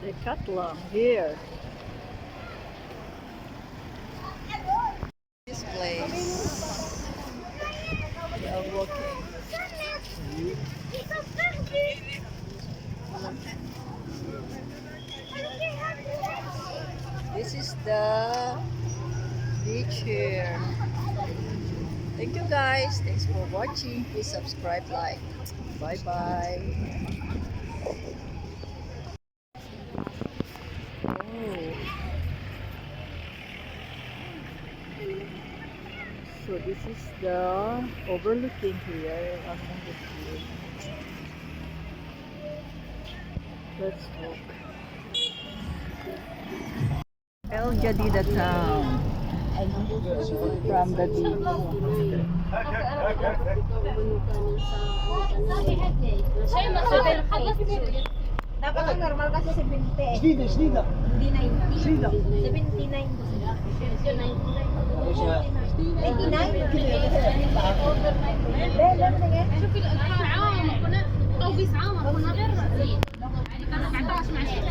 Decathlon here. This place. We are walking. This is the beach here. Thank you guys. Thanks for watching. Please subscribe, like. Bye bye. Oh. So this is the overlooking here along the sea. Let's walk. El Jadida town from the beach. Dapat ang normal kasi 70. جديدة Hindi 90. جديدة 79 ko sila. 99. شوفي العام كنا او 9 كنا غير زين يعني كان 19 مع شيء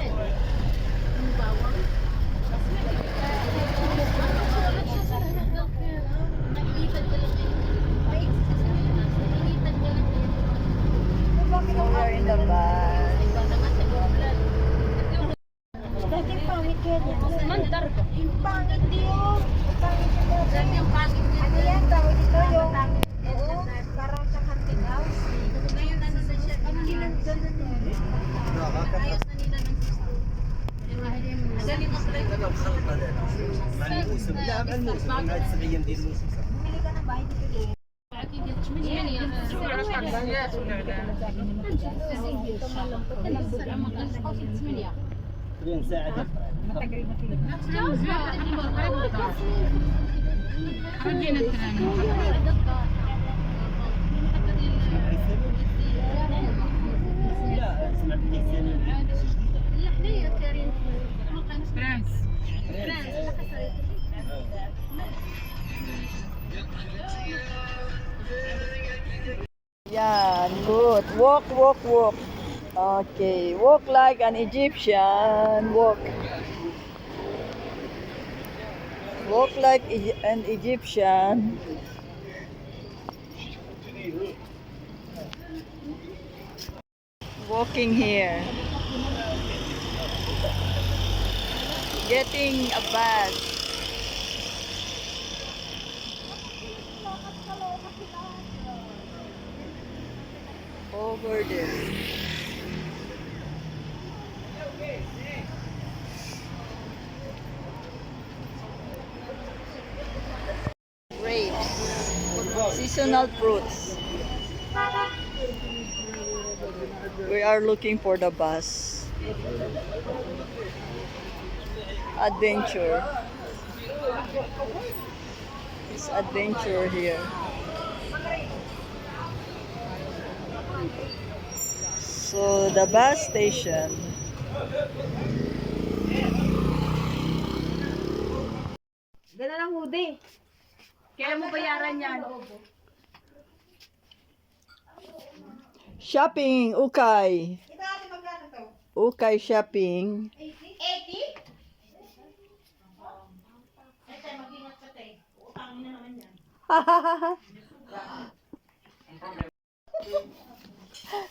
We are in the bus. Dati pangit yan. من درجه Pangit yun. Pangit yun. Ano yan? Tawag dito yung... Oo. Parang sa hunting house. ngayon ano na siya Ganun yun. ayos na nila ng system galing mas rin مع الموسم لا مع الموسم مع السبعين ديال الموسم صح Bumili ka ng bahay dito. اكيد 8 20 ساعة لا سمعت لك Yan, good. Walk, walk, walk. Okay, walk like an Egyptian. Walk. Walk like an Egyptian. Walking here. Getting a bus. Over there. Grapes. Seasonal fruits. We are looking for the bus. Adventure. It's adventure here. So the bus station. Ganun ang hoodie. Kailan mo bayaran yan? Shopping, Ukay. Ito ate magkano to? Ukay shopping. 80? Ate, mag-ingat ka tayo. Utangin na naman yan.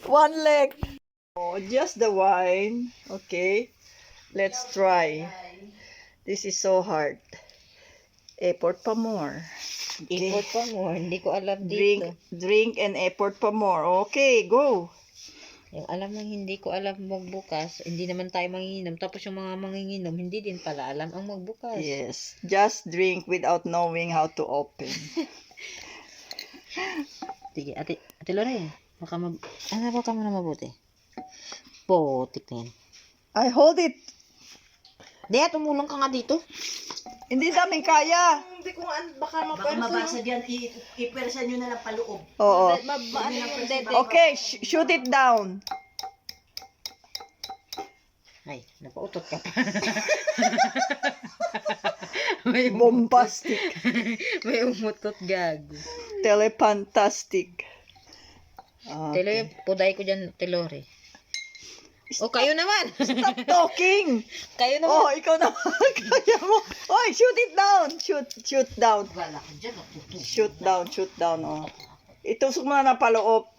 One leg. Oh, just the wine. Okay. Let's try. This is so hard. Effort pa more. Okay. Import pa mo, hindi ko alam Drink, dito. drink and effort pa more. Okay, go. Yung alam mo hindi ko alam magbukas, hindi naman tayo manginginom. Tapos yung mga manginginom, hindi din pala alam ang magbukas. Yes. Just drink without knowing how to open. Sige, ate Lore, baka mo na mabuti. Potik na yan. I hold it. Dea, tumulong ka nga dito. Hindi namin kaya. Hindi ko nga, baka Baka mabasa diyan, ipersa nyo na lang paloob. Oo. Ano yung dede? Okay, shoot it down. Ay, napautot ka pa. Bombastic. May umutot gago. Telefantastic. Telo, puday ko dyan, telore. O, kayo naman. Stop talking. Kayo naman. Oh, ikaw naman. Kaya mo. Oy, shoot it down. Shoot down. Wala ka dyan, natutuwa. Shoot down, oh. Itusok mo na ng paloob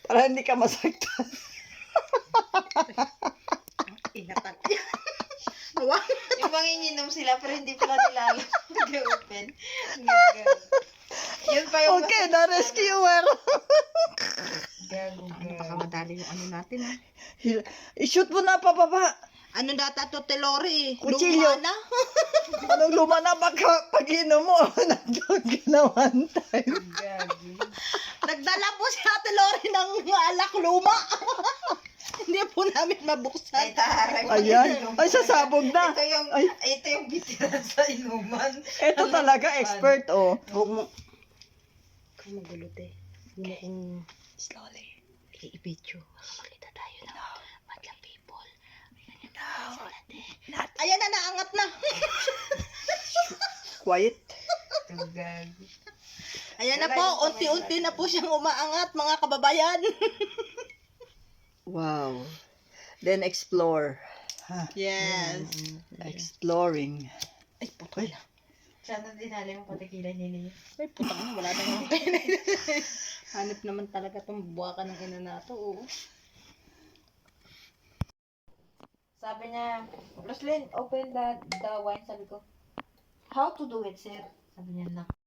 para hindi ka masaktan. Inatak. Yung manginginom sila pero hindi pala nila nag-open. Yun pa yung Okay, the rescuer. gago. Napakamadali yung ano natin ha. I-shoot mo na pababa. Ano data to telore eh? Kutsilyo. Luma na. Anong luma na baka pag-inom mo, nagdag na one time. Nagdala po si Ate Lori ng alak luma. Hindi po namin mabuksan. Ayan. Ay, sasabog na. Ito yung bitiran sa inuman. Ito talaga expert, oh. Huwag mo. Huwag mo gulo, te. Huwag mo kung Slowly. i-video. Makita tayo ng madlang people. Ayan na, naangat na. Quiet. Ayan na po, unti-unti na po siyang umaangat, mga kababayan. Wow. Then explore. Yes. Exploring. Ay, putol na. Sana dinali mo pati kilay nila. Ay, putang na, wala tayong kilay. Hanip naman talaga itong buwaka ng ina na to, oo. Sabi niya, Roslyn, open the wine, sabi ko. How to do it, sir? Sabi niya,